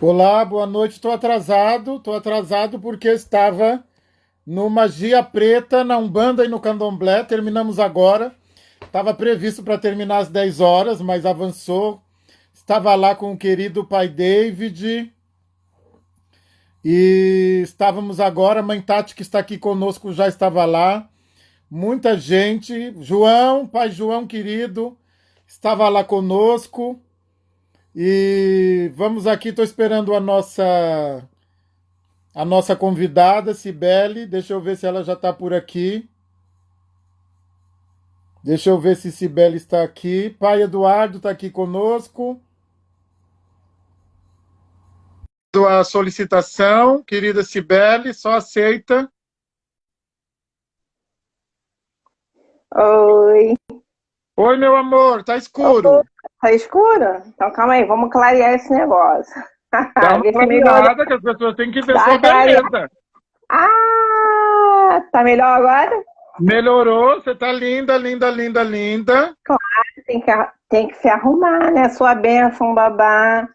Olá, boa noite. Estou atrasado porque estava no Magia Preta, na Umbanda e no Candomblé. Terminamos agora. Estava previsto para terminar às 10 horas, mas avançou. Estava lá com o querido pai David e estávamos agora. A mãe Tati, que está aqui conosco, já estava lá. Muita gente. João, pai João querido, estava lá conosco. E vamos aqui, estou esperando a nossa convidada, Cibele. Deixa eu ver se ela já está por aqui. Deixa eu ver se Cibele está aqui. Pai Eduardo está aqui conosco. A solicitação, querida Cibele, só aceita. Oi. Oi, meu amor, tá escuro. Tá escuro? Então calma aí, vamos clarear esse negócio. Dá uma Vê se melhorou. clareada que as pessoas têm que ver Dá sua clareada. beleza. Tá melhor agora? Melhorou, você tá linda, linda, linda, linda. Tem que se arrumar, né? Sua bênção, babá.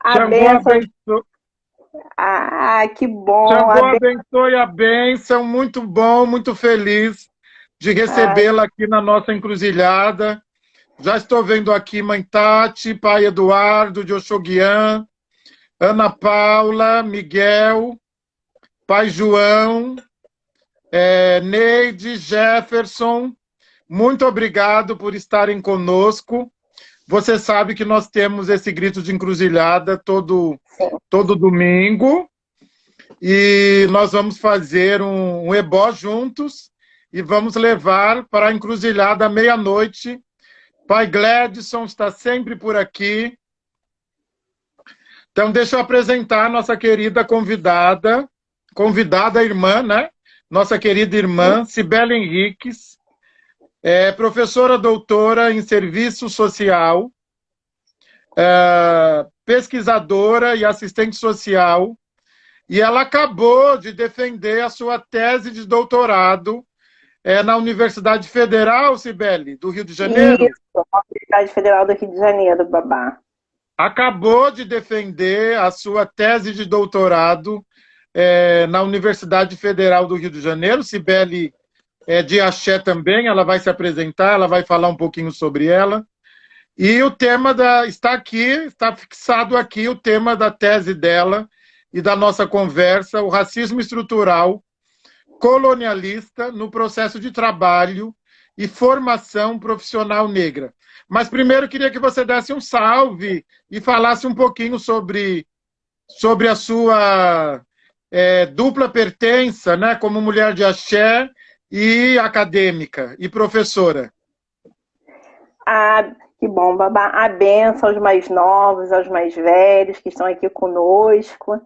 A Xangô bênção. abençoe, Que bom. Xangô abençoe a bênção. Muito bom, muito feliz de Ai, recebê-la aqui na nossa encruzilhada. Já estou vendo aqui Mãe Tati, Pai Eduardo, de Oxoguian, Ana Paula, Miguel, Pai João, Neide, Jefferson. Muito obrigado por estarem conosco. Você sabe que nós temos esse grito de encruzilhada sim. todo domingo e nós vamos fazer um ebó juntos e vamos levar para a encruzilhada à meia-noite. Pai Gladson está sempre por aqui. Então, deixa eu apresentar a nossa querida convidada irmã, né? Nossa querida irmã, Cibele Henriques, professora doutora em serviço social, pesquisadora e assistente social, e ela acabou de defender a sua tese de doutorado na Universidade Federal, Cibele, do Rio de Janeiro. Isso, Universidade Federal do Rio de Janeiro, babá. Acabou de defender a sua tese de doutorado na Universidade Federal do Rio de Janeiro. Cibele é de Axé também, ela vai se apresentar, ela vai falar um pouquinho sobre ela. E o tema está aqui, está fixado aqui o tema da tese dela e da nossa conversa, o racismo estrutural colonialista no processo de trabalho e formação profissional negra. Mas primeiro queria que você desse um salve e falasse um pouquinho sobre a sua dupla pertença, né, como mulher de axé e acadêmica e professora. Que bom, babá. A benção aos mais novos, aos mais velhos que estão aqui conosco.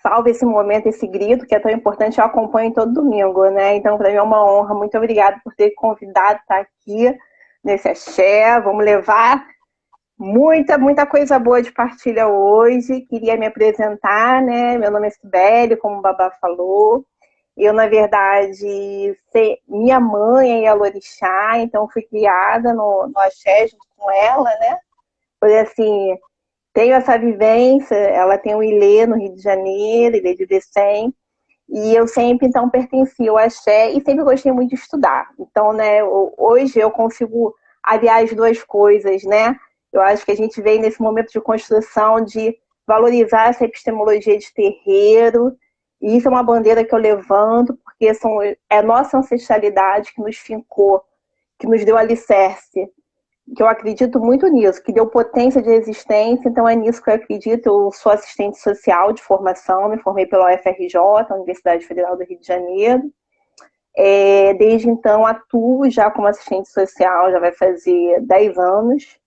Salve esse momento, esse grito que é tão importante. Eu acompanho todo domingo, né? Então, para mim é uma honra. Muito obrigada por ter convidado a estar aqui nesse axé. Vamos levar muita coisa boa de partilha hoje. Queria me apresentar, né? Meu nome é Cibele, como o babá falou. Eu, na verdade, minha mãe é Yalorixá, então fui criada no axé junto com ela, né? Foi assim, tenho essa vivência, ela tem um Ilê no Rio de Janeiro, Ilê de Bessém, e eu sempre, então, pertenci ao axé e sempre gostei muito de estudar. Então, né, hoje eu consigo aliar as duas coisas, né? Eu acho que a gente vem nesse momento de construção de valorizar essa epistemologia de terreiro, e isso é uma bandeira que eu levanto, porque é a nossa ancestralidade que nos fincou, que nos deu alicerce, que eu acredito muito nisso, que deu potência de existência, então é nisso que eu acredito. Eu sou assistente social de formação, me formei pela UFRJ, Universidade Federal do Rio de Janeiro. Desde então atuo já como assistente social, já vai fazer 10 anos,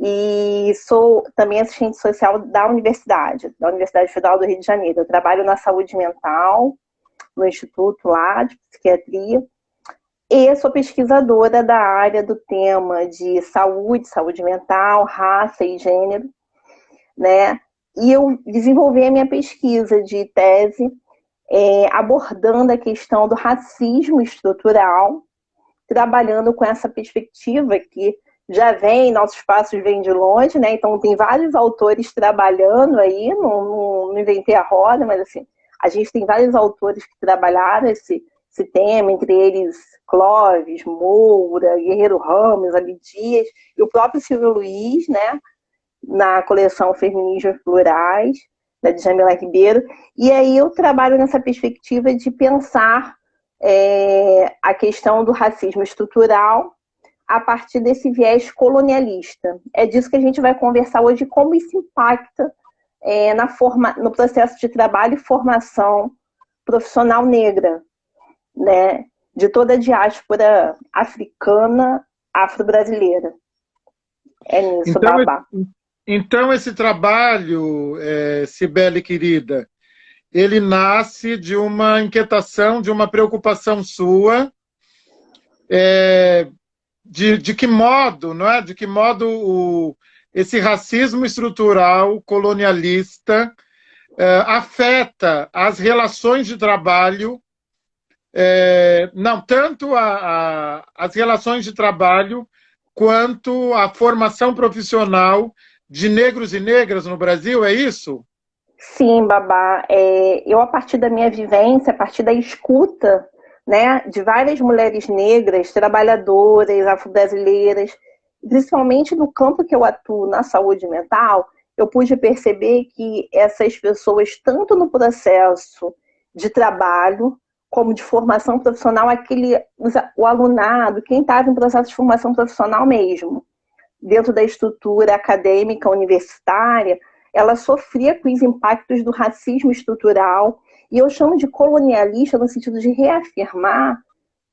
e sou também assistente social da Universidade Federal do Rio de Janeiro. Eu trabalho na saúde mental, no instituto lá de psiquiatria, e sou pesquisadora da área do tema de saúde mental, raça e gênero, né? E eu desenvolvi a minha pesquisa de tese abordando a questão do racismo estrutural, trabalhando com essa perspectiva que já vem, nossos passos vêm de longe, né? Então tem vários autores trabalhando aí, não inventei a roda, mas assim, a gente tem vários autores que trabalharam esse tema, entre eles Clóvis, Moura, Guerreiro Ramos, Ali Dias, e o próprio Silvio Luiz, né? Na coleção Feminismos Plurais, da Djamila Ribeiro. E aí eu trabalho nessa perspectiva de pensar a questão do racismo estrutural a partir desse viés colonialista. É disso que a gente vai conversar hoje, como isso impacta no processo de trabalho e formação profissional negra, né, de toda a diáspora africana, afro-brasileira. É nisso, Babá. Então esse trabalho, Cibele querida, ele nasce de uma inquietação, de uma preocupação sua, de que modo, não é? De que modo esse racismo estrutural colonialista afeta as relações de trabalho, não tanto as relações de trabalho quanto a formação profissional de negros e negras no Brasil, é isso? Sim, Babá. Eu, a partir da minha vivência, a partir da escuta, né, de várias mulheres negras, trabalhadoras, afro-brasileiras, principalmente no campo que eu atuo, na saúde mental, eu pude perceber que essas pessoas, tanto no processo de trabalho, como de formação profissional, o alunado, quem estava em processo de formação profissional mesmo, dentro da estrutura acadêmica universitária, ela sofria com os impactos do racismo estrutural, e eu chamo de colonialista no sentido de reafirmar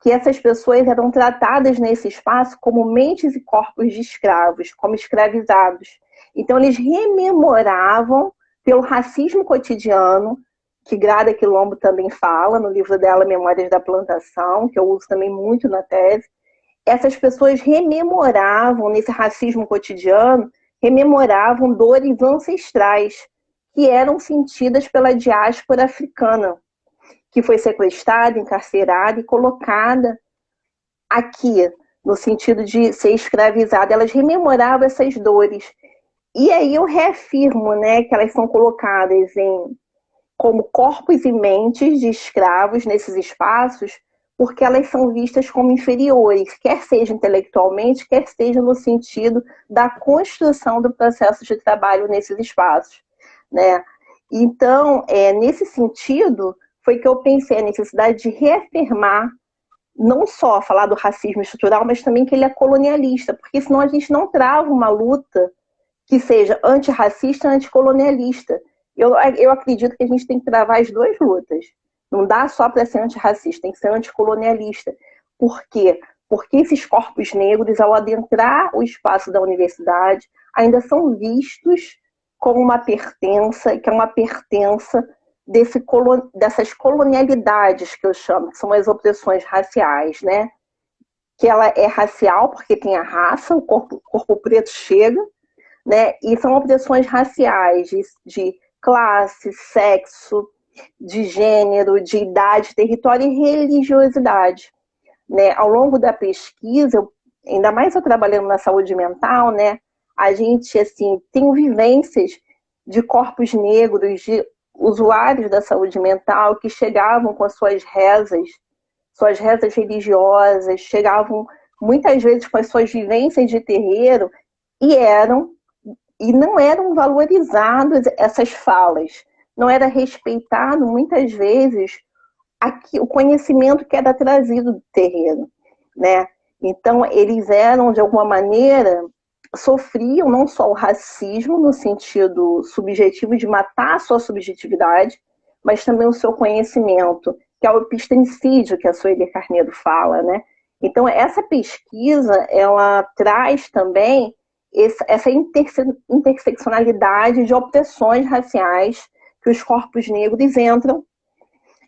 que essas pessoas eram tratadas nesse espaço como mentes e corpos de escravos, como escravizados. Então eles rememoravam pelo racismo cotidiano, que Grada Quilombo também fala no livro dela, Memórias da Plantação, que eu uso também muito na tese. Essas pessoas rememoravam, nesse racismo cotidiano, rememoravam dores ancestrais que eram sentidas pela diáspora africana, que foi sequestrada, encarcerada e colocada aqui, no sentido de ser escravizada. Elas rememoravam essas dores. E aí eu reafirmo, né, que elas são colocadas como corpos e mentes de escravos nesses espaços, porque elas são vistas como inferiores, quer seja intelectualmente, quer seja no sentido da construção do processo de trabalho nesses espaços, né? Então, nesse sentido, foi que eu pensei a necessidade de reafirmar, não só falar do racismo estrutural, mas também que ele é colonialista, porque senão a gente não trava uma luta que seja antirracista e anticolonialista. Eu acredito que a gente tem que travar as duas lutas. Não dá só para ser antirracista, tem que ser anticolonialista. Por quê? Porque esses corpos negros, ao adentrar o espaço da universidade, ainda são vistos como uma pertença, que é uma pertença dessas colonialidades que eu chamo, que são as opressões raciais, né? Que ela é racial porque tem a raça, o corpo preto chega, né? E são opressões raciais de classe, sexo, de gênero, de idade, território e religiosidade, né? Ao longo da pesquisa, ainda mais eu trabalhando na saúde mental, né? A gente assim tem vivências de corpos negros, de usuários da saúde mental que chegavam com as suas rezas religiosas, chegavam muitas vezes com as suas vivências de terreiro e não eram valorizadas essas falas. Não era respeitado, muitas vezes, o conhecimento que era trazido do terreiro, né? Então, eles eram, de alguma maneira, sofriam não só o racismo, no sentido subjetivo de matar a sua subjetividade, mas também o seu conhecimento, que é o epistemicídio que a Sueli Carneiro fala, né? Então, essa pesquisa, ela traz também essa interseccionalidade de opressões raciais que os corpos negros entram,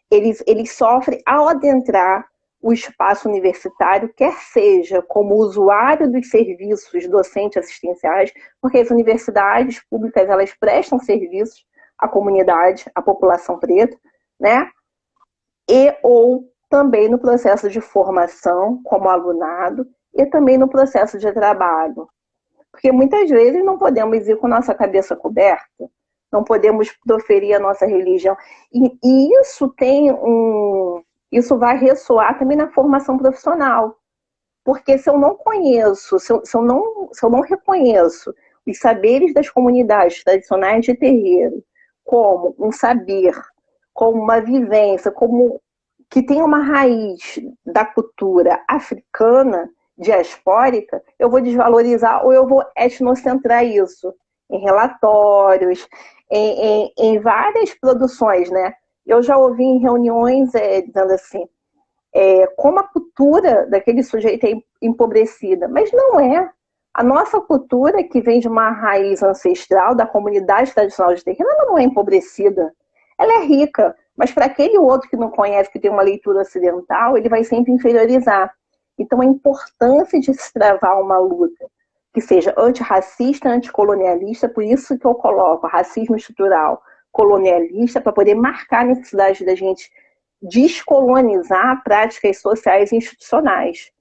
eles sofrem ao adentrar o espaço universitário, quer seja como usuário dos serviços docentes assistenciais, porque as universidades públicas elas prestam serviços à comunidade, à população preta, né? E ou também no processo de formação como alunado, e também no processo de trabalho. Porque muitas vezes não podemos ir com nossa cabeça coberta, não podemos proferir a nossa religião. E isso vai ressoar também na formação profissional. Porque se eu não conheço, se eu não reconheço os saberes das comunidades tradicionais de terreiro como um saber, como uma vivência, como que tem uma raiz da cultura africana, diaspórica, eu vou desvalorizar ou eu vou etnocentrar isso em relatórios, em várias produções, né? Eu já ouvi em reuniões dizendo assim, como a cultura daquele sujeito é empobrecida, mas não é. A nossa cultura, que vem de uma raiz ancestral da comunidade tradicional de terreno, ela não é empobrecida. Ela é rica, mas para aquele outro que não conhece, que tem uma leitura ocidental, ele vai sempre inferiorizar. Então, a importância de se travar uma luta que seja antirracista, anticolonialista, por isso que eu coloco racismo estrutural, colonialista, para poder marcar a necessidade da gente descolonizar práticas sociais e institucionais,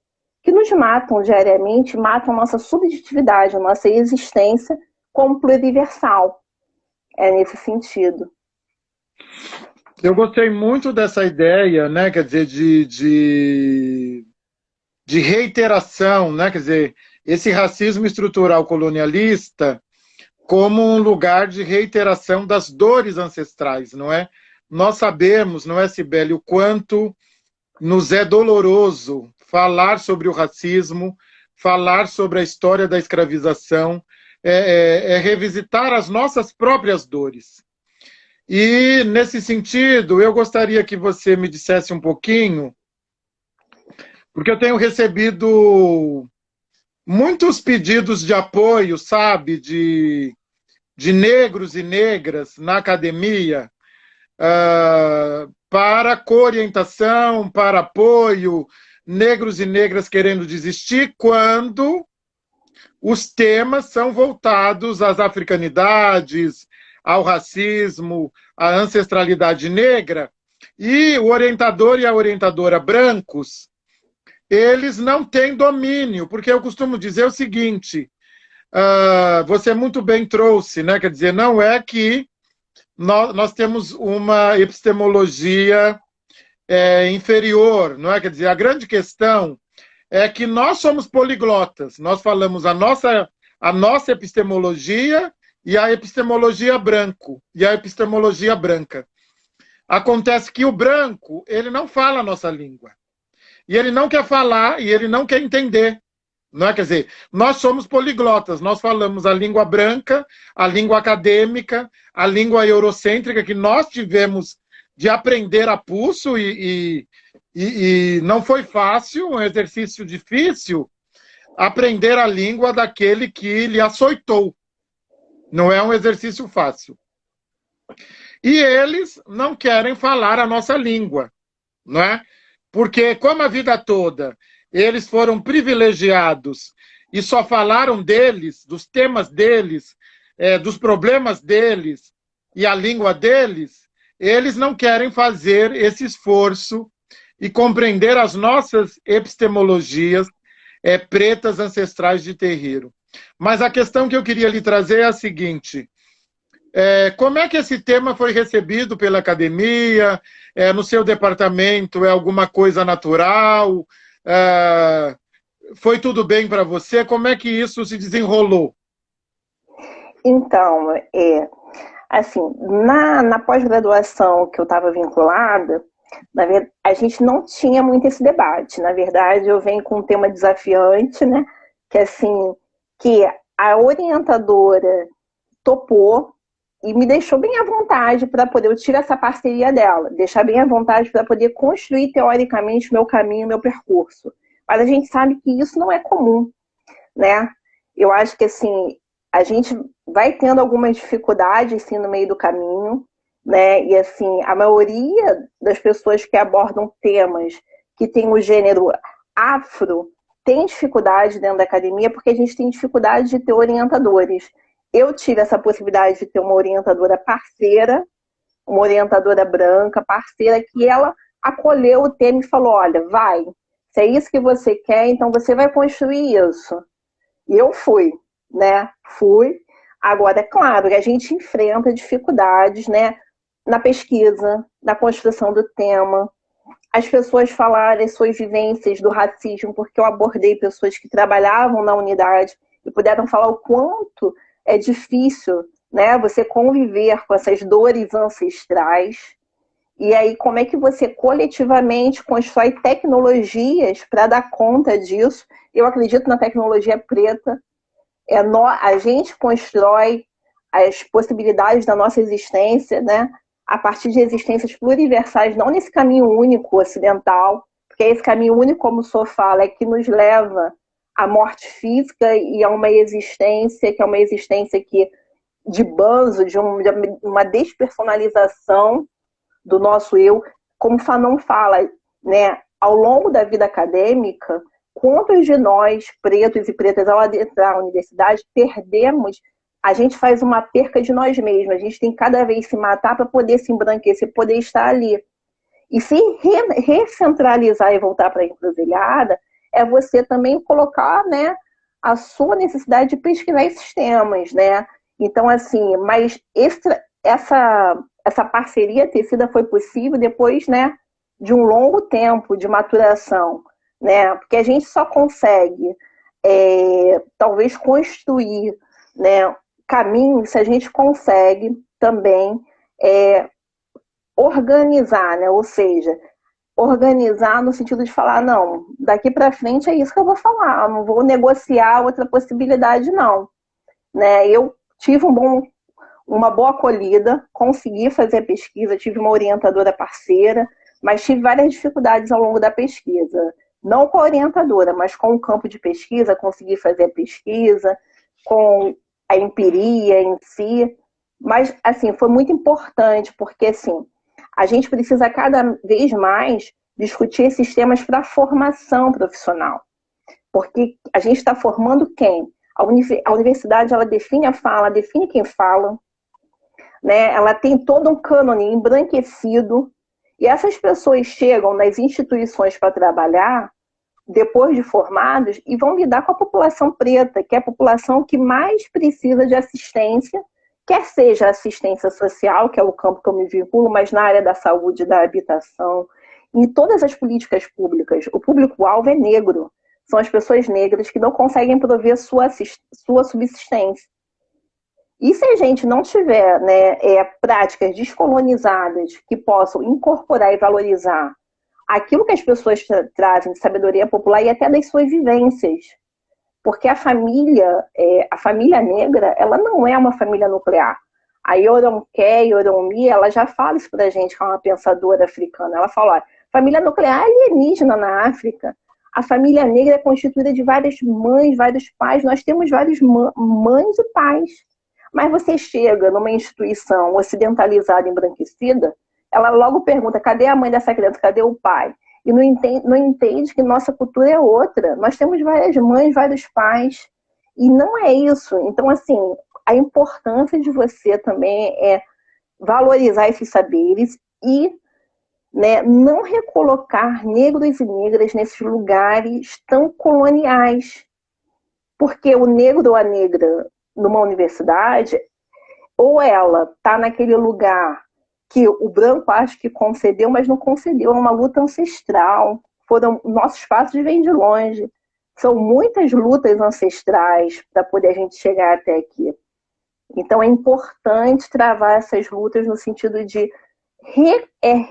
que nos matam diariamente, matam nossa subjetividade, nossa existência como pluriversal. É nesse sentido. Eu gostei muito dessa ideia, né? Quer dizer, de reiteração, né? Quer dizer, esse racismo estrutural colonialista como um lugar de reiteração das dores ancestrais, não é? Nós sabemos, não é, Cibele, o quanto nos é doloroso falar sobre o racismo, falar sobre a história da escravização, revisitar as nossas próprias dores. E, nesse sentido, eu gostaria que você me dissesse um pouquinho, porque eu tenho recebido muitos pedidos de apoio, sabe, de negros e negras na academia, para coorientação, para apoio, negros e negras querendo desistir, quando os temas são voltados às africanidades, ao racismo, à ancestralidade negra, e o orientador e a orientadora brancos, eles não têm domínio, porque eu costumo dizer o seguinte, você muito bem trouxe, né? Quer dizer, não é que nós temos uma epistemologia inferior, não é? Quer dizer, a grande questão é que nós somos poliglotas, nós falamos a nossa epistemologia e a epistemologia branco, e a epistemologia branca. Acontece que o branco, ele não fala a nossa língua. E ele não quer falar, e ele não quer entender. Não é? Quer dizer, nós somos poliglotas, nós falamos a língua branca, a língua acadêmica, a língua eurocêntrica, que nós tivemos de aprender a pulso, e não foi fácil, um exercício difícil, aprender a língua daquele que lhe açoitou. Não é um exercício fácil. E eles não querem falar a nossa língua, não é? Porque, como a vida toda eles foram privilegiados e só falaram deles, dos temas deles, dos problemas deles e a língua deles, eles não querem fazer esse esforço e compreender as nossas epistemologias pretas ancestrais de terreiro. Mas a questão que eu queria lhe trazer é a seguinte: como é que esse tema foi recebido pela academia? No seu departamento é alguma coisa natural? Foi tudo bem para você? Como é que isso se desenrolou? Então, assim, na pós-graduação que eu estava vinculada, na verdade, a gente não tinha muito esse debate. Na verdade, eu venho com um tema desafiante, né? Que assim, que a orientadora topou e me deixou bem à vontade para poder, eu tive essa parceria dela, deixar bem à vontade para poder construir teoricamente o meu caminho, o meu percurso. Mas a gente sabe que isso não é comum, né? Eu acho que assim, a gente vai tendo algumas dificuldades assim, no meio do caminho, né? E assim, a maioria das pessoas que abordam temas que tem o gênero afro tem dificuldade dentro da academia porque a gente tem dificuldade de ter orientadores. Eu tive essa possibilidade de ter uma orientadora parceira, uma orientadora branca, parceira, que ela acolheu o tema e falou, olha, vai, Se é isso que você quer, então você vai construir isso. E eu fui, né? Fui. Agora, é claro que a gente enfrenta dificuldades, né? Na pesquisa, na construção do tema, as pessoas falarem suas vivências do racismo, porque eu abordei pessoas que trabalhavam na unidade e puderam falar o quanto é difícil, né, você conviver com essas dores ancestrais. E aí, como é que você coletivamente constrói tecnologias para dar conta disso? Eu acredito na tecnologia preta. A gente constrói as possibilidades da nossa existência, né? A partir de existências pluriversais, não nesse caminho único ocidental, porque esse caminho único, como o senhor fala, é que nos leva à morte física e a uma existência que é uma existência que, de banzo, de uma despersonalização do nosso eu, como Fanon fala, né? Ao longo da vida acadêmica, quantos de nós, pretos e pretas, ao adentrar a universidade, perdemos, a gente faz uma perca de nós mesmos, a gente tem que cada vez se matar para poder se embranquecer, poder estar ali. E se recentralizar e voltar para a encruzilhada, é você também colocar, né, a sua necessidade de pesquisar esses temas, né? Então, assim, mas essa parceria tecida foi possível depois, né, de um longo tempo de maturação, né? Porque a gente só consegue, talvez, construir, né, caminhos se a gente consegue também organizar, né? Ou seja, organizar no sentido de falar, não, daqui para frente é isso que eu vou falar, não vou negociar outra possibilidade, não. Né? Eu tive uma boa acolhida, consegui fazer a pesquisa, tive uma orientadora parceira, mas tive várias dificuldades ao longo da pesquisa. Não com a orientadora, mas com o campo de pesquisa, consegui fazer a pesquisa, com a empiria em si. Mas, assim, foi muito importante, porque, assim, a gente precisa cada vez mais discutir esses temas para a formação profissional. Porque a gente está formando quem? A universidade, ela define a fala, define quem fala, né? Ela tem todo um cânone embranquecido, e essas pessoas chegam nas instituições para trabalhar, depois de formados, e vão lidar com a população preta, que é a população que mais precisa de assistência, quer seja assistência social, que é o campo que eu me vinculo, mas na área da saúde, da habitação, em todas as políticas públicas, o público-alvo é negro. São as pessoas negras que não conseguem prover sua subsistência. E se a gente não tiver, né, práticas descolonizadas que possam incorporar e valorizar aquilo que as pessoas trazem de sabedoria popular e até das suas vivências, porque a família negra, ela não é uma família nuclear. A Yorongmi, ela já fala isso pra gente, que é uma pensadora africana. Ela fala, olha, família nuclear é alienígena na África. A família negra é constituída de várias mães, vários pais. Nós temos vários mães e pais. Mas você chega numa instituição ocidentalizada, embranquecida, ela logo pergunta, cadê a mãe dessa criança? Cadê o pai? E não entende que nossa cultura é outra. Nós temos várias mães, vários pais. E não é isso. Então, assim, a importância de você também é valorizar esses saberes e, né, não recolocar negros e negras nesses lugares tão coloniais. Porque o negro ou a negra numa universidade, ou ela está naquele lugar que o branco acha que concedeu, mas não concedeu, é uma luta ancestral. Nossos passos vêm de longe. São muitas lutas ancestrais para poder a gente chegar até aqui. Então é importante travar essas lutas no sentido de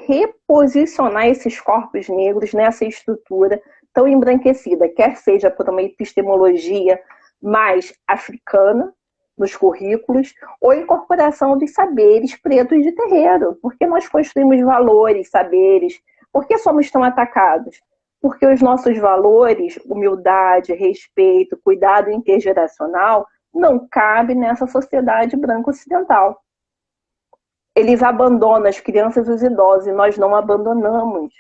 reposicionar esses corpos negros nessa estrutura tão embranquecida, quer seja por uma epistemologia mais africana, nos currículos, ou incorporação dos saberes pretos de terreiro. Porque nós construímos valores, saberes. Por que somos tão atacados? Porque os nossos valores, humildade, respeito, cuidado intergeracional, não cabem nessa sociedade branco-ocidental. Eles abandonam as crianças e os idosos, e nós não abandonamos.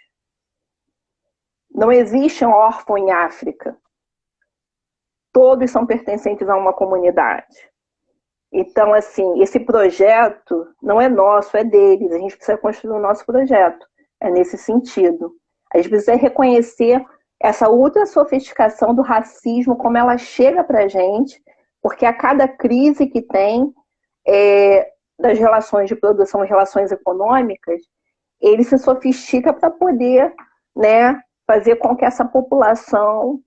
Não existe um órfão em África. Todos são pertencentes a uma comunidade. Então, assim, esse projeto não é nosso, é deles. A gente precisa construir o nosso projeto. É nesse sentido. A gente precisa reconhecer essa ultra sofisticação do racismo, como ela chega para a gente, porque a cada crise que tem das relações de produção, relações econômicas, ele se sofistica para poder, né, fazer com que essa população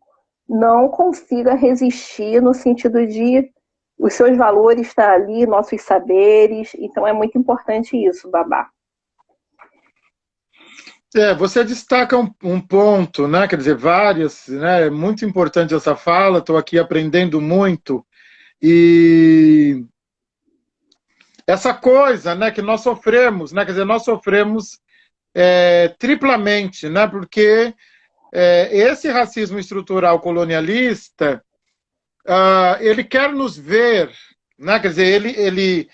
não consiga resistir no sentido de os seus valores estar ali, nossos saberes. Então é muito importante isso, Babá. Você destaca um ponto, né? Quer dizer, várias, né? É muito importante essa fala, estou aqui aprendendo muito. E essa coisa, né, que nós sofremos, né? Quer dizer, nós sofremos triplamente, né? Porque esse racismo estrutural colonialista, ele quer nos ver, né? Quer dizer,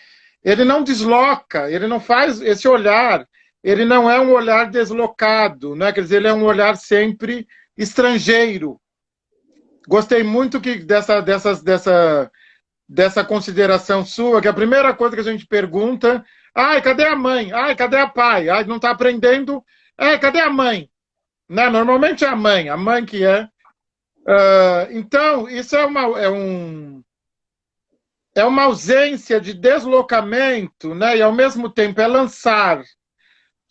ele não desloca, ele não faz esse olhar. Ele não é um olhar deslocado, né? Quer dizer, ele é um olhar sempre estrangeiro. Gostei muito dessa consideração sua, que a primeira coisa que a gente pergunta, cadê a mãe? Cadê a pai? Não está aprendendo? Cadê a mãe? Né? Normalmente é a mãe que é. Então, isso é uma ausência de deslocamento, né? E ao mesmo tempo é lançar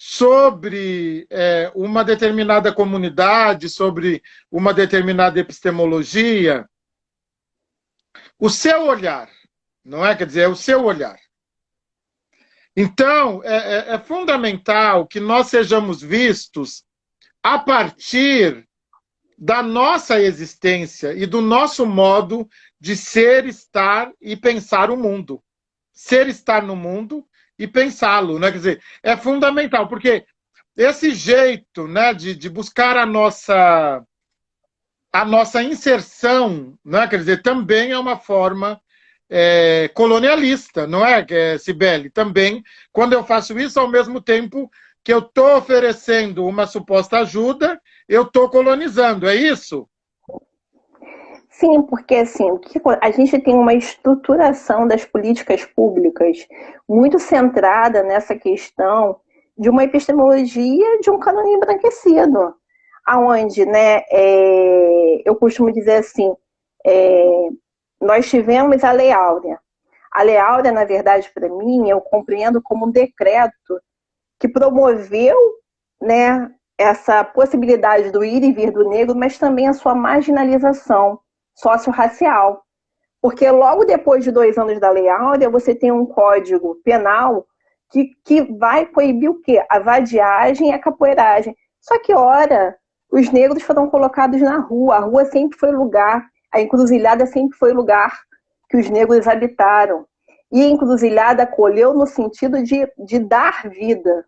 sobre uma determinada comunidade, sobre uma determinada epistemologia, o seu olhar, não é? Quer dizer, é o seu olhar. Então, é fundamental que nós sejamos vistos a partir da nossa existência e do nosso modo de ser, estar e pensar o mundo. Ser, estar no mundo e pensá-lo, né? Quer dizer, é fundamental, porque esse jeito, né, de buscar a nossa inserção, né, quer dizer, também é uma forma colonialista, não é, Cibele? Também, quando eu faço isso, ao mesmo tempo que eu estou oferecendo uma suposta ajuda, eu estou colonizando, é isso? Sim, porque assim, a gente tem uma estruturação das políticas públicas muito centrada nessa questão de uma epistemologia de um cânone embranquecido, aonde, né, eu costumo dizer assim, nós tivemos a Lei Áurea. A Lei Áurea, na verdade, para mim, eu compreendo como um decreto que promoveu, né, essa possibilidade do ir e vir do negro, mas também a sua marginalização socio-racial. Porque logo depois de 2 anos da Lei Áurea, você tem um código penal que vai coibir o quê? A vadiagem e a capoeiragem. Só que, ora, os negros foram colocados na rua. A rua sempre foi lugar, a encruzilhada sempre foi lugar que os negros habitaram. E a encruzilhada acolheu no sentido de dar vida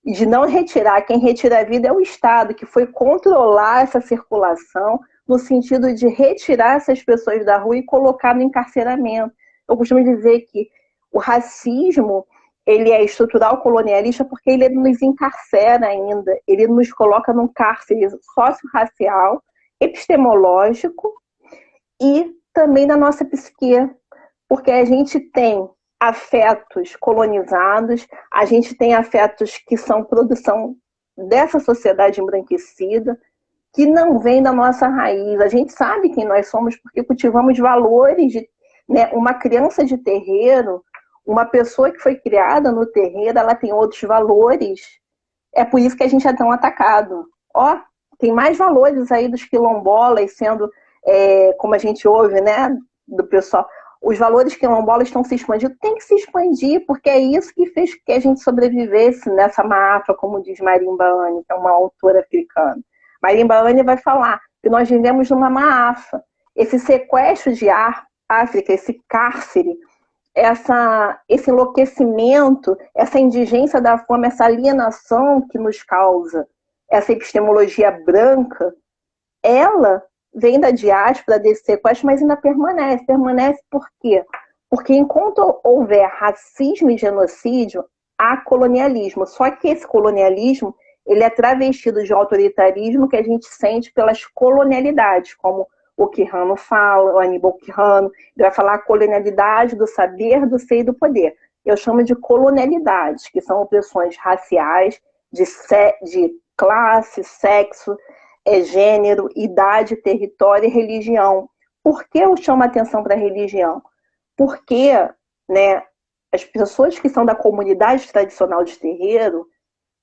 e de não retirar. Quem retira a vida é o Estado, que foi controlar essa circulação no sentido de retirar essas pessoas da rua e colocar no encarceramento. Eu costumo dizer que o racismo, ele é estrutural colonialista porque ele nos encarcera ainda, ele nos coloca num cárcere socio-racial, epistemológico e também na nossa psique, porque a gente tem afetos colonizados, a gente tem afetos que são produção dessa sociedade embranquecida, que não vem da nossa raiz. A gente sabe quem nós somos porque cultivamos valores, né? Uma criança de terreiro, uma pessoa que foi criada no terreiro, ela tem outros valores. É por isso que a gente é tão atacado. Tem mais valores aí dos quilombolas sendo, como a gente ouve, né, do pessoal. Os valores quilombolas estão se expandindo, tem que se expandir, porque é isso que fez que a gente sobrevivesse nessa Maafra, como diz Marimba Ana, que é uma autora africana. Marimba Ana vai falar que nós vivemos numa Maafra. Esse sequestro de África, esse cárcere, esse enlouquecimento, essa indigência da fome, essa alienação que nos causa essa epistemologia branca, ela vem da diáspora, desse sequestro, mas ainda permanece. Permanece por quê? Porque enquanto houver racismo e genocídio, há colonialismo. Só que esse colonialismo, ele é travestido de autoritarismo que a gente sente pelas colonialidades, como o Quijano fala, o Aníbal Quijano, ele vai falar a colonialidade do saber, do ser e do poder. Eu chamo de colonialidades, que são opressões raciais, de classe, sexo, é gênero, idade, território e religião. Por que eu chamo a atenção para a religião? Porque, né, as pessoas que são da comunidade tradicional de terreiro,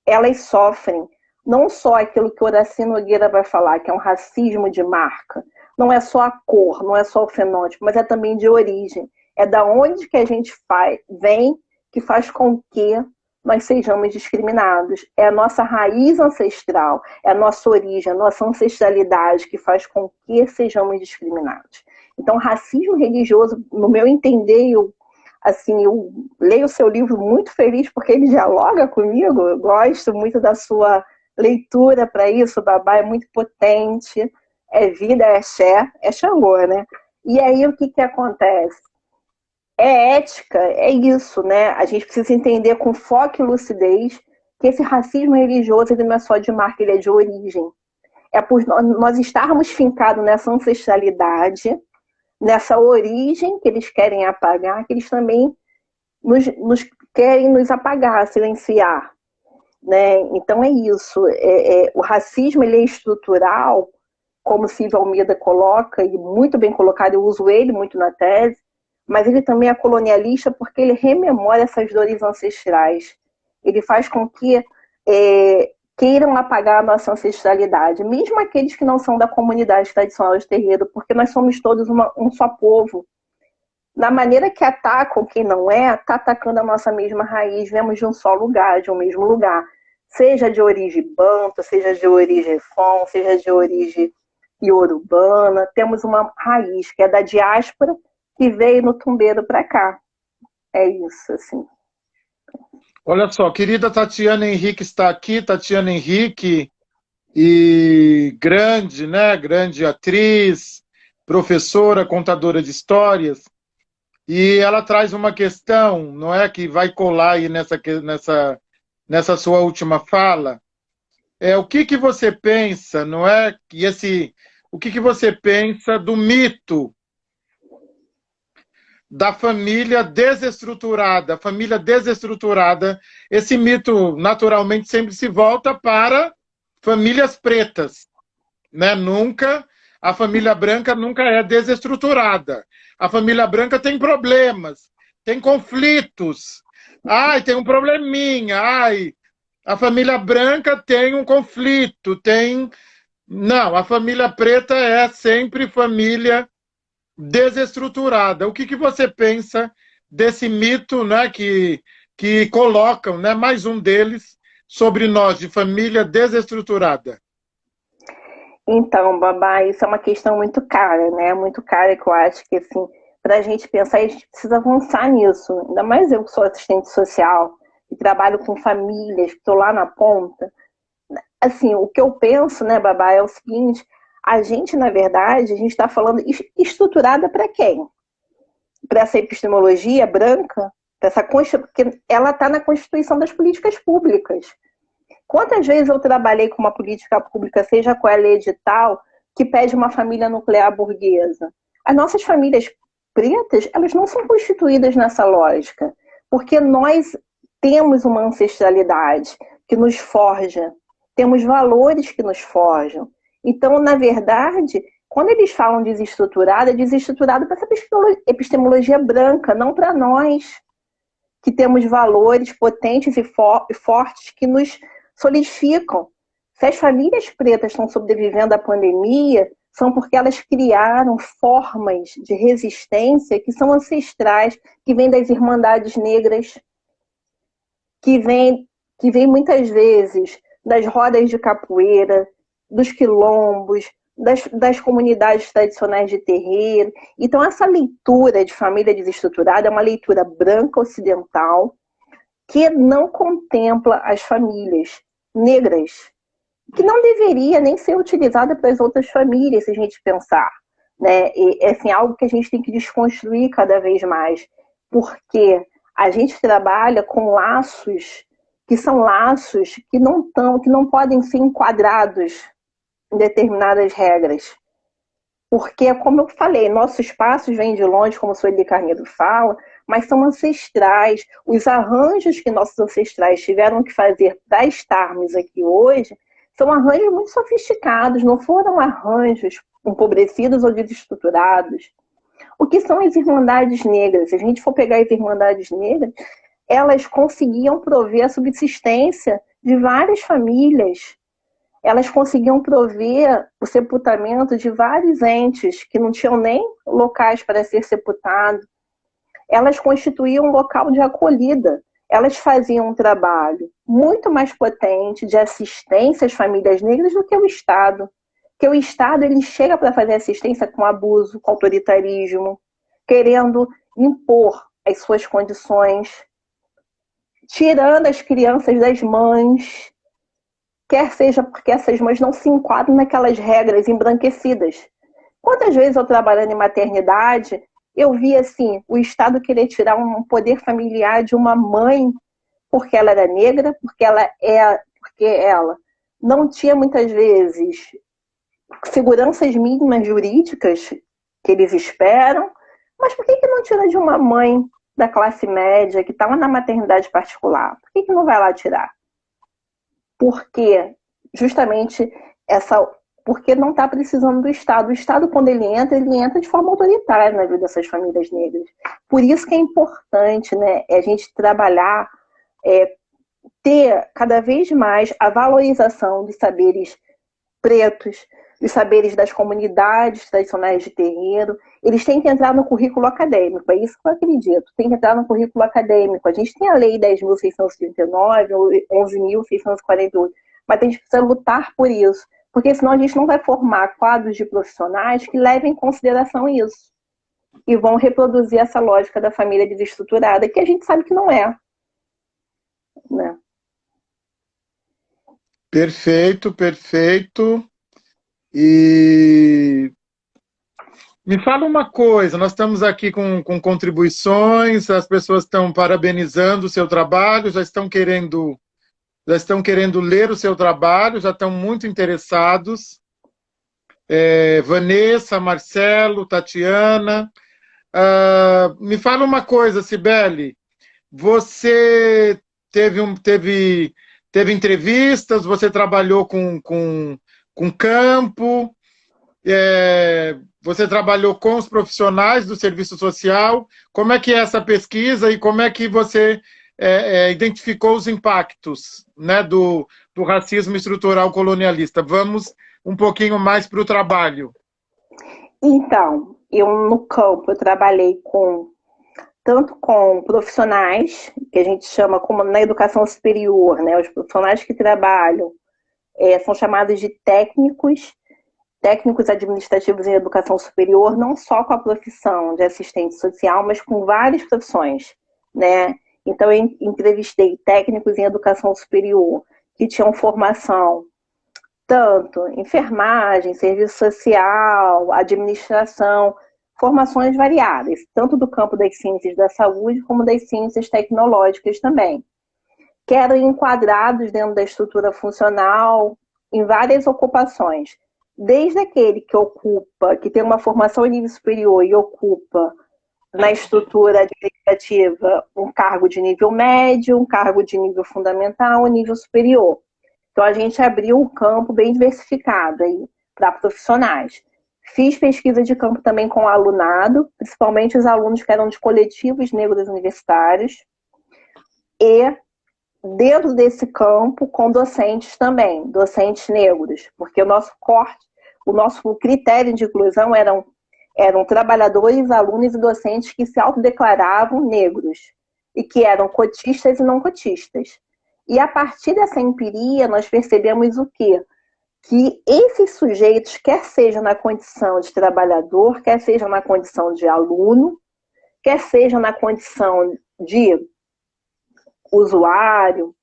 elas sofrem não só aquilo que Horaci Nogueira vai falar, que é um racismo de marca, não é só a cor, não é só o fenótipo, mas é também de origem. É da onde que a gente vem que faz com que nós sejamos discriminados. É a nossa raiz ancestral, é a nossa origem, a nossa ancestralidade que faz com que sejamos discriminados. Então, racismo religioso, no meu entender, eu leio o seu livro muito feliz porque ele dialoga comigo, eu gosto muito da sua leitura para isso, o Babá é muito potente, é vida, é axé, é Xangô, né? E aí o que acontece? É ética, é isso, né? A gente precisa entender com foco e lucidez que esse racismo religioso ele não é só de marca, ele é de origem. É por nós estarmos fincados nessa ancestralidade, nessa origem que eles querem apagar, que eles também nos querem nos apagar, silenciar. Né? Então é isso. O racismo ele é estrutural, como Silvio Almeida coloca, e muito bem colocado, eu uso ele muito na tese, mas ele também é colonialista porque ele rememora essas dores ancestrais. Ele faz com que queiram apagar a nossa ancestralidade, mesmo aqueles que não são da comunidade tradicional de terreiro, porque nós somos todos um só povo. Na maneira que atacam quem não está atacando a nossa mesma raiz, vemos de um só lugar, de um mesmo lugar. Seja de origem banto, seja de origem fon, seja de origem iorubana, temos uma raiz que é da diáspora que veio no tumbeiro para cá. É isso, assim. Olha só, querida Tatiana Henrique está aqui, Tatiana Henrique, e grande, né? Grande atriz, professora, contadora de histórias, e ela traz uma questão, não é, que vai colar aí nessa sua última fala. O que você pensa, não é? O que você pensa do mito da família desestruturada? Família desestruturada, esse mito naturalmente sempre se volta para famílias pretas, né? Nunca, a família branca nunca é desestruturada. A família branca tem problemas, tem conflitos. Ai, tem um probleminha. Ai, a família branca tem um conflito, tem... Não, a família preta é sempre família desestruturada. O que você pensa desse mito, né, que colocam, né, mais um deles, sobre nós, de família desestruturada? Então, Babá, isso é uma questão muito cara, né? Muito cara que eu acho que, assim, para a gente pensar, a gente precisa avançar nisso. Ainda mais eu que sou assistente social e trabalho com famílias, que estou lá na ponta. Assim, o que eu penso, né, Babá, é o seguinte: a gente, na verdade, a gente está falando estruturada para quem? Para essa epistemologia branca? Porque ela está na Constituição das Políticas Públicas. Quantas vezes eu trabalhei com uma política pública, seja com a lei edital, que pede uma família nuclear burguesa? As nossas famílias pretas, elas não são constituídas nessa lógica, porque nós temos uma ancestralidade que nos forja, temos valores que nos forjam. Então, na verdade, quando eles falam desestruturada, é desestruturada para essa epistemologia branca, não para nós, que temos valores potentes e fortes que nos solidificam. Se as famílias pretas estão sobrevivendo à pandemia, são porque elas criaram formas de resistência que são ancestrais, que vêm das irmandades negras, que vêm muitas vezes das rodas de capoeira, dos quilombos, das comunidades tradicionais de terreiro. Então, essa leitura de família desestruturada é uma leitura branca ocidental que não contempla as famílias negras, que não deveria nem ser utilizada para as outras famílias, se a gente pensar. Né? É assim, algo que a gente tem que desconstruir cada vez mais, porque a gente trabalha com laços que são laços que não podem ser enquadrados em determinadas regras. Porque, como eu falei, nossos passos vêm de longe, como o Sueli Carneiro fala, mas são ancestrais. Os arranjos que nossos ancestrais tiveram que fazer para estarmos aqui hoje São arranjos muito sofisticados, não foram arranjos empobrecidos ou desestruturados. O que são as Irmandades Negras? Se a gente for pegar as Irmandades Negras, elas conseguiam prover a subsistência de várias famílias. Elas conseguiam prover o sepultamento de vários entes que não tinham nem locais para ser sepultado. Elas constituíam um local de acolhida. Elas faziam um trabalho muito mais potente de assistência às famílias negras do que o Estado. Porque o Estado ele chega para fazer assistência com abuso, com autoritarismo, querendo impor as suas condições, tirando as crianças das mães, quer seja porque essas mães não se enquadram naquelas regras embranquecidas. Quantas vezes eu trabalhando em maternidade, eu vi assim, o Estado querer tirar um poder familiar de uma mãe porque ela era negra, porque ela não tinha muitas vezes seguranças mínimas jurídicas que eles esperam, mas por que não tira de uma mãe da classe média que está lá na maternidade particular? Por que não vai lá tirar? Porque justamente porque não está precisando do Estado. O Estado, quando ele entra de forma autoritária na vida dessas famílias negras. Por isso que é importante, né, a gente trabalhar, ter cada vez mais a valorização dos saberes pretos, os saberes das comunidades tradicionais de terreiro. Eles têm que entrar no currículo acadêmico, é isso que eu acredito, tem que entrar no currículo acadêmico. A gente tem a Lei 10.639, 11.648, mas a gente precisa lutar por isso, porque senão a gente não vai formar quadros de profissionais que levem em consideração isso e vão reproduzir essa lógica da família desestruturada, que a gente sabe que não é, né? Perfeito, perfeito. E me fala uma coisa, nós estamos aqui com contribuições, as pessoas estão parabenizando o seu trabalho, já estão querendo ler o seu trabalho, já estão muito interessados. Vanessa, Marcelo, Tatiana. Me fala uma coisa, Cibele, você teve entrevistas, você trabalhou com campo, você trabalhou com os profissionais do serviço social. Como é que é essa pesquisa e como é que você identificou os impactos, né, do racismo estrutural colonialista? Vamos um pouquinho mais para o trabalho. Então, eu no campo eu trabalhei tanto com profissionais, que a gente chama como na educação superior, né? Os profissionais que trabalham são chamados de técnicos administrativos em educação superior, não só com a profissão de assistente social, mas com várias profissões, né? Então, eu entrevistei técnicos em educação superior que tinham formação tanto enfermagem, serviço social, administração, formações variadas, tanto do campo das ciências da saúde como das ciências tecnológicas também, que eram enquadrados dentro da estrutura funcional em várias ocupações, desde aquele que tem uma formação em nível superior e ocupa na estrutura administrativa um cargo de nível médio, um cargo de nível fundamental, um nível superior. Então a gente abriu um campo bem diversificado aí para profissionais. Fiz pesquisa de campo também com o alunado, principalmente os alunos que eram de coletivos negros universitários, e dentro desse campo com docentes também, docentes negros, porque o nosso critério de inclusão eram trabalhadores, alunos e docentes que se autodeclaravam negros e que eram cotistas e não cotistas. E a partir dessa empiria nós percebemos o quê? Que esses sujeitos, quer seja na condição de trabalhador, quer seja na condição de aluno, quer seja na condição de usuário,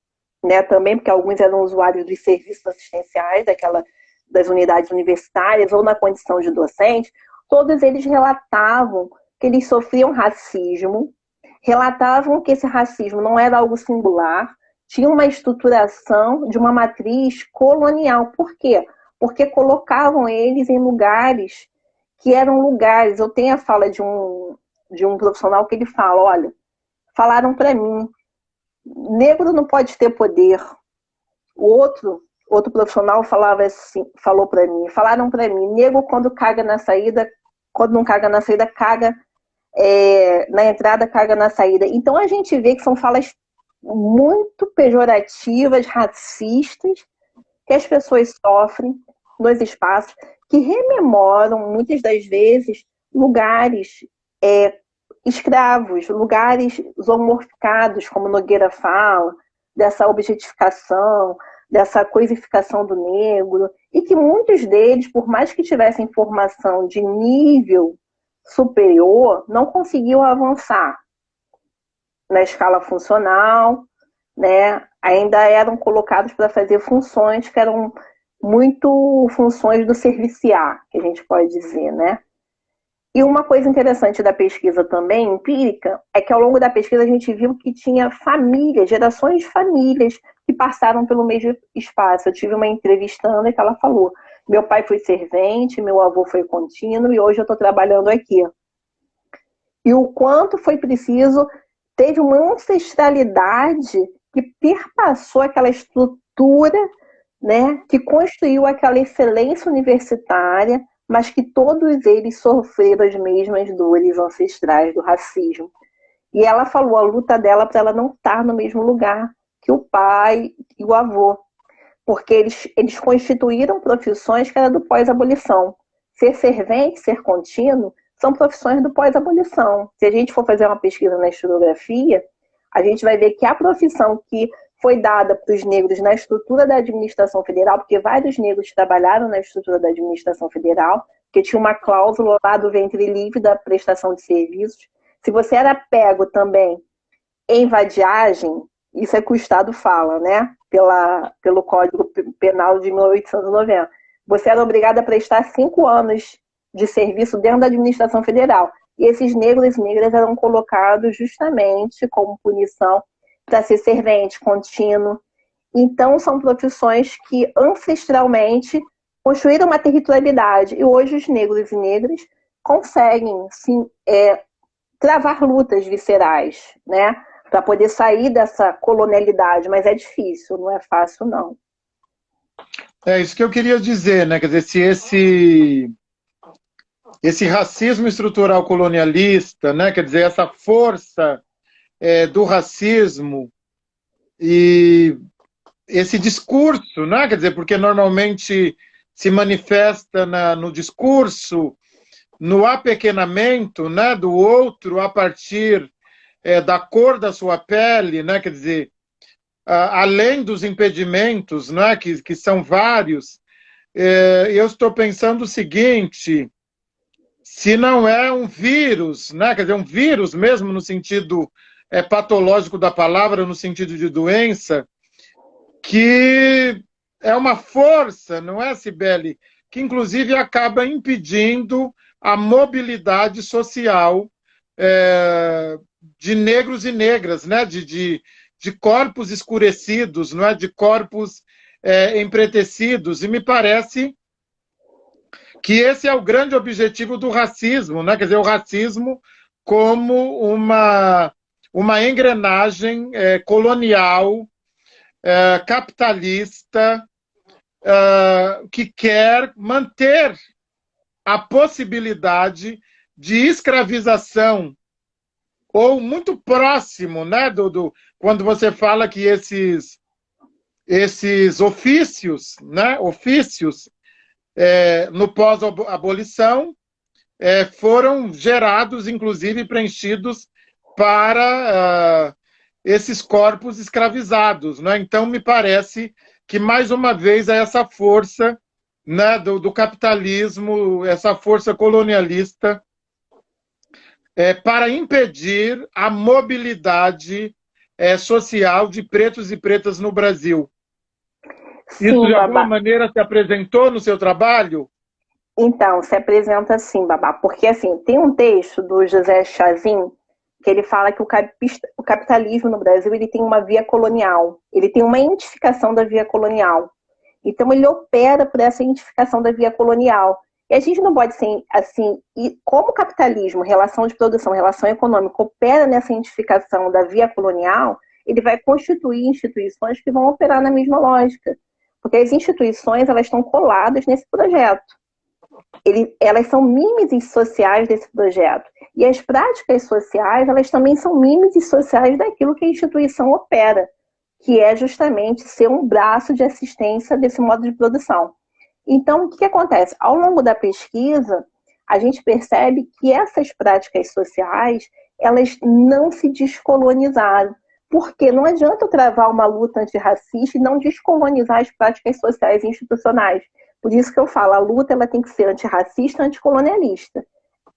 né, também, porque alguns eram usuários dos serviços assistenciais das unidades universitárias, ou na condição de docente, todos eles relatavam que eles sofriam racismo, relatavam que esse racismo não era algo singular, tinha uma estruturação de uma matriz colonial. Por quê? Porque colocavam eles em lugares que eram lugares. Eu tenho a fala de um profissional que ele fala, olha, falaram para mim, negro não pode ter poder. O outro outro profissional falava assim, falaram para mim, nego quando caga na saída, quando não caga na saída, caga na entrada, caga na saída. Então a gente vê que são falas muito pejorativas, racistas, que as pessoas sofrem nos espaços, que rememoram, muitas das vezes, lugares escravos, lugares zoomorficados, como Nogueira fala, dessa objetificação, dessa coisificação do negro, e que muitos deles, por mais que tivessem formação de nível superior, não conseguiam avançar na escala funcional, né? Ainda eram colocados para fazer funções que eram muito funções do serviciar, que a gente pode dizer, né? E uma coisa interessante da pesquisa também, empírica, é que ao longo da pesquisa a gente viu que tinha famílias, gerações de famílias que passaram pelo mesmo espaço. Eu tive uma entrevistanda que ela falou, meu pai foi servente, meu avô foi contínuo e hoje eu estou trabalhando aqui. E o quanto foi preciso, teve uma ancestralidade que perpassou aquela estrutura, né, que construiu aquela excelência universitária, mas que todos eles sofreram as mesmas dores ancestrais do racismo. E ela falou a luta dela para ela não estar no mesmo lugar que o pai e o avô, porque eles constituíram profissões que eram do pós-abolição. Ser servente, ser contínuo, são profissões do pós-abolição. Se a gente for fazer uma pesquisa na historiografia, a gente vai ver que a profissão que foi dada para os negros na estrutura da administração federal, porque vários negros trabalharam na estrutura da administração federal, porque tinha uma cláusula lá do ventre livre da prestação de serviços. Se você era pego também em vadiagem, isso é que o Estado fala, né? Pelo Código Penal de 1890. Você era obrigado a prestar 5 anos de serviço dentro da administração federal. E esses negros e negras eram colocados justamente como punição para ser servente contínuo. Então, são profissões que ancestralmente construíram uma territorialidade. E hoje os negros e negras conseguem sim, travar lutas viscerais, né? Para poder sair dessa colonialidade. Mas é difícil, não é fácil, não. É isso que eu queria dizer, né? Quer dizer, se esse racismo estrutural colonialista, né? Quer dizer, essa força do racismo e esse discurso, né? Quer dizer, porque normalmente se manifesta no discurso, no apequenamento, né, do outro a partir da cor da sua pele, né? Quer dizer, além dos impedimentos, né, que são vários, eu estou pensando o seguinte: se não é um vírus, né, quer dizer, um vírus mesmo no sentido patológico da palavra, no sentido de doença, que é uma força, não é, Cibele, que inclusive acaba impedindo a mobilidade social de negros e negras, né, de corpos escurecidos, não é, de corpos empretecidos, e me parece que esse é o grande objetivo do racismo, né? Quer dizer, o racismo como uma engrenagem colonial, capitalista, que quer manter a possibilidade de escravização, ou muito próximo, né, quando você fala que esses ofícios, né, no pós-abolição, foram gerados, inclusive preenchidos para esses corpos escravizados, né? Então, me parece que, mais uma vez, é essa força, né, do capitalismo, essa força colonialista, para impedir a mobilidade social de pretos e pretas no Brasil. Sim, isso, de Babá, alguma maneira, se apresentou no seu trabalho? Então, se apresenta assim, Babá, porque assim, tem um texto do José Chazin que ele fala que o capitalismo no Brasil ele tem uma via colonial, ele tem uma identificação da via colonial. Então, ele opera por essa identificação da via colonial. E a gente não pode ser assim, e como o capitalismo, relação de produção, relação econômica, opera nessa identificação da via colonial, ele vai constituir instituições que vão operar na mesma lógica. Porque as instituições, elas estão coladas nesse projeto. Elas são mímeses sociais desse projeto. E as práticas sociais, elas também são mímeses sociais daquilo que a instituição opera, que é justamente ser um braço de assistência desse modo de produção. Então, o que acontece? Ao longo da pesquisa, a gente percebe que essas práticas sociais, elas não se descolonizaram. Porque não adianta eu travar uma luta antirracista e não descolonizar as práticas sociais e institucionais. Por isso que eu falo, a luta ela tem que ser antirracista, anticolonialista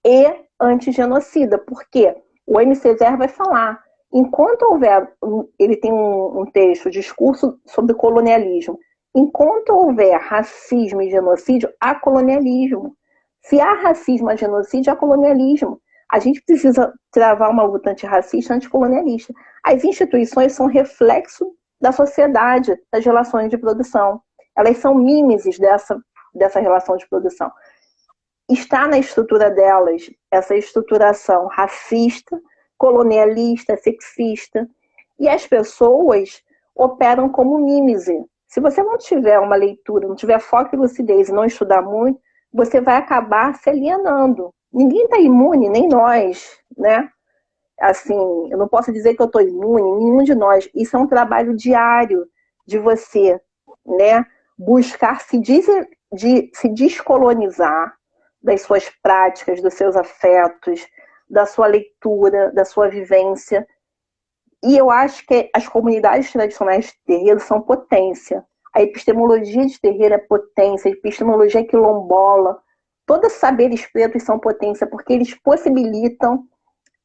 e antigenocida. Porque o MC0 vai falar, enquanto houver, ele tem um texto, discurso sobre colonialismo, enquanto houver racismo e genocídio, há colonialismo. Se há racismo e genocídio, há colonialismo. A gente precisa travar uma luta antirracista, anticolonialista. As instituições são reflexo da sociedade, das relações de produção. Elas são mímeses dessa relação de produção. Está na estrutura delas essa estruturação racista, colonialista, sexista. E as pessoas operam como mímese. Se você não tiver uma leitura, não tiver foco e lucidez e não estudar muito, você vai acabar se alienando. Ninguém está imune, nem nós, né? Assim, eu não posso dizer que eu estou imune, nenhum de nós. Isso é um trabalho diário de você, né? Buscar se descolonizar das suas práticas, dos seus afetos, da sua leitura, da sua vivência. E eu acho que as comunidades tradicionais de terreiro são potência. A epistemologia de terreiro é potência, a epistemologia quilombola, todos os saberes pretos são potência, porque eles possibilitam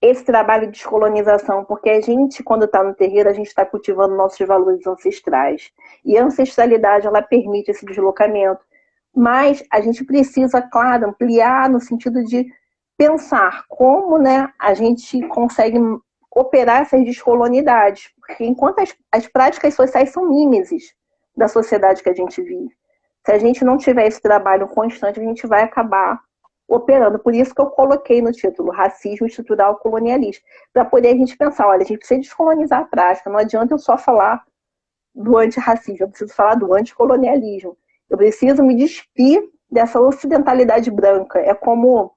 esse trabalho de descolonização, porque a gente, quando está no terreiro, a gente está cultivando nossos valores ancestrais. E a ancestralidade, ela permite esse deslocamento. Mas a gente precisa, claro, ampliar no sentido de pensar como, né, a gente consegue operar essas descolonidades. Porque enquanto as práticas sociais são mímeses da sociedade que a gente vive, se a gente não tiver esse trabalho constante, a gente vai acabar operando. Por isso que eu coloquei no título Racismo Estrutural Colonialista, para poder a gente pensar, olha, a gente precisa descolonizar a prática, não adianta eu só falar do antirracismo, eu preciso falar do anticolonialismo. Eu preciso me despir dessa ocidentalidade branca. É como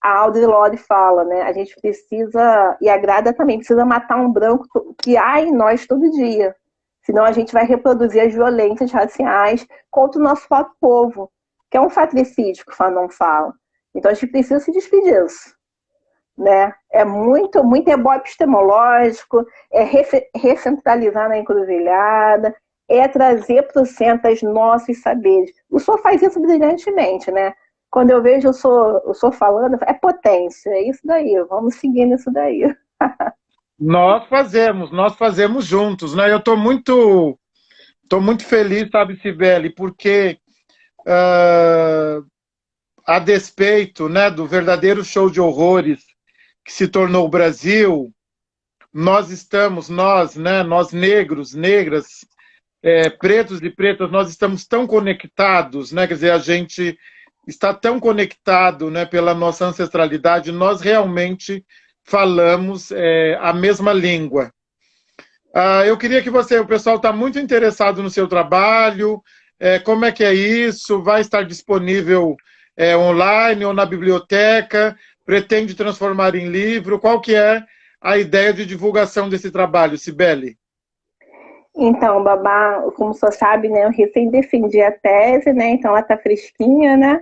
a Audre Lorde fala, né? A gente precisa, e a Grada também, precisa matar um branco que há em nós todo dia. Senão a gente vai reproduzir as violências raciais contra o nosso próprio povo, que é um fratricídio que o Fanon fala. Então a gente precisa se despedir disso. Né? É muito ebó epistemológico, é recentralizar na encruzilhada, é trazer para o centro os nossos saberes. O senhor faz isso brilhantemente, né? Quando eu vejo o senhor falando, é potência, é isso daí, vamos seguir nisso daí. Nós fazemos juntos, né? Eu estou muito feliz, sabe, Cibele, porque a despeito, né, do verdadeiro show de horrores que se tornou o Brasil, nós, né, nós negros, negras, pretos e pretas, nós estamos tão conectados, né? Quer dizer, a gente está tão conectado, né, pela nossa ancestralidade, nós realmente falamos a mesma língua. Eu queria que o pessoal está muito interessado no seu trabalho, como é que é isso? Vai estar disponível online ou na biblioteca? Pretende transformar em livro? Qual que é a ideia de divulgação desse trabalho, Cibele? Então, Babá, como o senhor sabe, né, eu recém defendi a tese, né, então ela está fresquinha, né?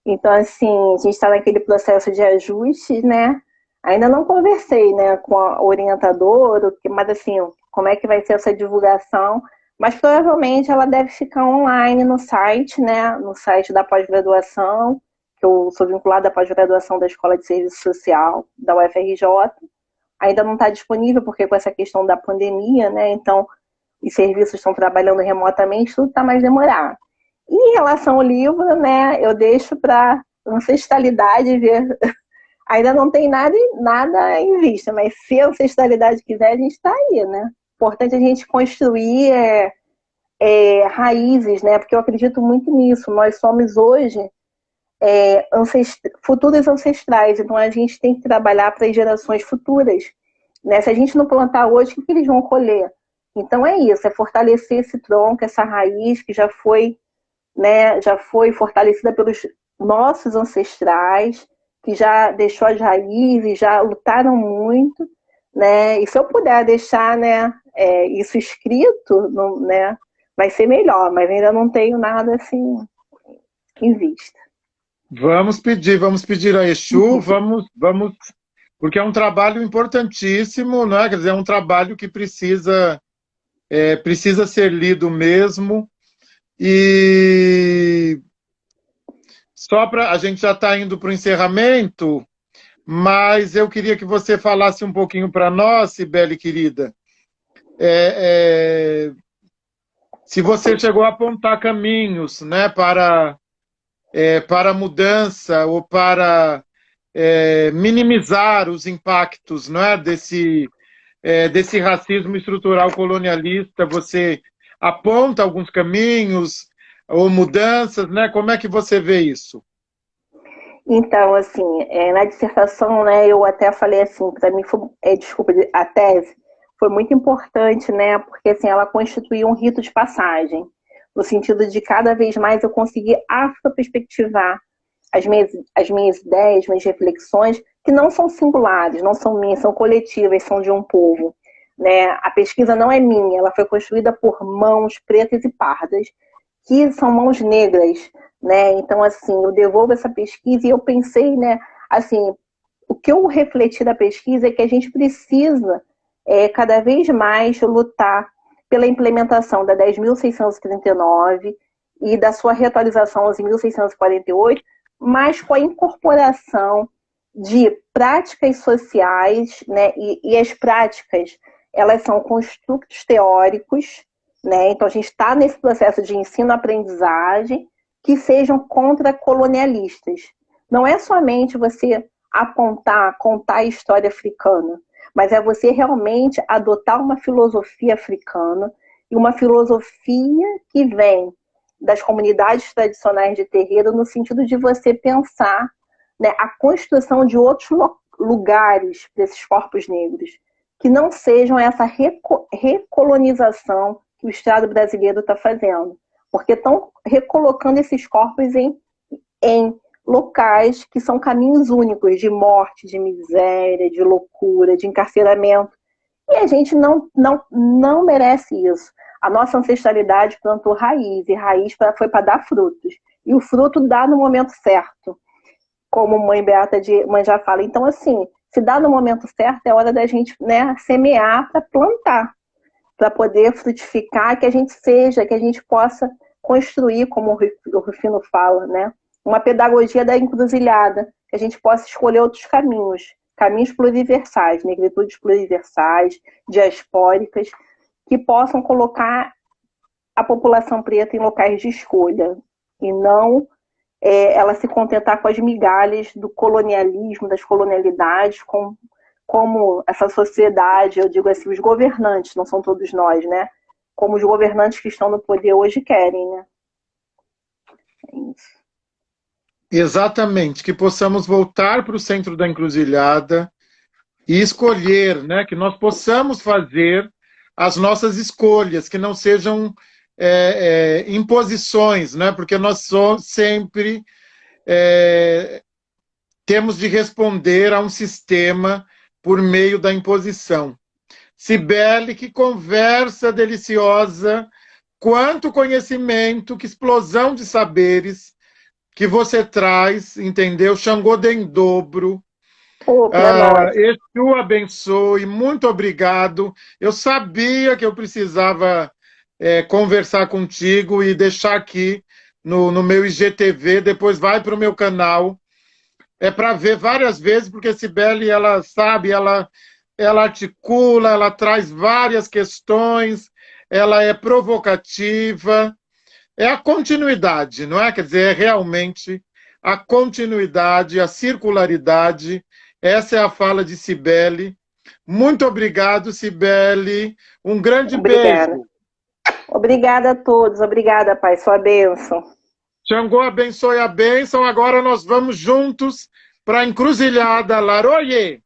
Então, assim, a gente está naquele processo de ajuste, né? Ainda não conversei, né, com a orientadora, mas assim, como é que vai ser essa divulgação? Mas provavelmente ela deve ficar online no site, né, no site da pós-graduação, que eu sou vinculada à pós-graduação da Escola de Serviço Social da UFRJ. Ainda não está disponível porque com essa questão da pandemia, né, então os serviços estão trabalhando remotamente, tudo está mais demorado. E em relação ao livro, né, eu deixo para ancestralidade ver. Ainda não tem nada em vista, mas se a ancestralidade quiser, a gente está aí, né? Importante a gente construir raízes, né? Porque eu acredito muito nisso. Nós somos hoje futuros ancestrais, então a gente tem que trabalhar para as gerações futuras. Né? Se a gente não plantar hoje, o que eles vão colher? Então é isso, é fortalecer esse tronco, essa raiz que já foi, né, já foi fortalecida pelos nossos ancestrais, que já deixou as raízes, já lutaram muito, né? E se eu puder deixar, né, isso escrito, né, vai ser melhor, mas ainda não tenho nada assim em vista. Vamos pedir a Exu, vamos, porque é um trabalho importantíssimo, né? Quer dizer, é um trabalho que precisa ser lido mesmo. E só para a gente já está indo para o encerramento, mas eu queria que você falasse um pouquinho para nós, Cibele querida, se você chegou a apontar caminhos, né, para a mudança ou para minimizar os impactos, não é, desse racismo estrutural colonialista. Você aponta alguns caminhos ou mudanças, né? Como é que você vê isso? Então, assim, na dissertação, né, eu até falei assim, para mim, desculpa, a tese foi muito importante, né, porque assim, ela constituía um rito de passagem, no sentido de cada vez mais eu conseguir afroperspectivar as minhas ideias, minhas reflexões, que não são singulares, não são minhas, são coletivas, são de um povo. Né? A pesquisa não é minha, ela foi construída por mãos pretas e pardas, que são mãos negras. Né? Então, assim, eu devolvo essa pesquisa e eu pensei, né, assim, o que eu refleti da pesquisa é que a gente precisa cada vez mais lutar pela implementação da 10.639 e da sua reatualização aos 1.648, mas com a incorporação de práticas sociais, né? E as práticas, elas são construtos teóricos, né? Então a gente está nesse processo de ensino-aprendizagem que sejam contracolonialistas. Não é somente você apontar, contar a história africana, mas é você realmente adotar uma filosofia africana e uma filosofia que vem das comunidades tradicionais de terreiro, no sentido de você pensar, né, a construção de outros lugares desses corpos negros, que não sejam essa recolonização que o Estado brasileiro está fazendo, porque estão recolocando esses corpos em locais que são caminhos únicos de morte, de miséria, de loucura, de encarceramento. E a gente não merece isso. A nossa ancestralidade plantou raiz, e raiz foi para dar frutos. E o fruto dá no momento certo, como mãe mãe já fala. Então, assim, se dá no momento certo, é hora da gente, né, semear para plantar, para poder frutificar, que a gente possa construir, como o Rufino fala, né, uma pedagogia da encruzilhada, que a gente possa escolher outros caminhos pluriversais, negritudes pluriversais, diaspóricas, que possam colocar a população preta em locais de escolha, e não ela se contentar com as migalhas do colonialismo, das colonialidades, como essa sociedade, eu digo assim, os governantes, não são todos nós, né? Como os governantes que estão no poder hoje querem, né? É isso. Exatamente, que possamos voltar para o centro da encruzilhada e escolher, né? Que nós possamos fazer as nossas escolhas, que não sejam imposições, né? Porque nós sempre temos de responder a um sistema por meio da imposição. Cibele, que conversa deliciosa, quanto conhecimento, que explosão de saberes que você traz, entendeu? Xangô em dobro. Exu abençoe, muito obrigado. Eu sabia que eu precisava conversar contigo e deixar aqui no meu IGTV, depois vai para o meu canal, para ver várias vezes, porque Cibele, ela sabe, ela articula, ela traz várias questões, ela é provocativa, é a continuidade, não é? Quer dizer, é realmente a continuidade, a circularidade. Essa é a fala de Cibele. Muito obrigado, Cibele. Um grande beijo. Obrigada a todos. Obrigada, Pai. Sua bênção. Xangô abençoe a bênção. Agora nós vamos juntos para a encruzilhada. Laroye!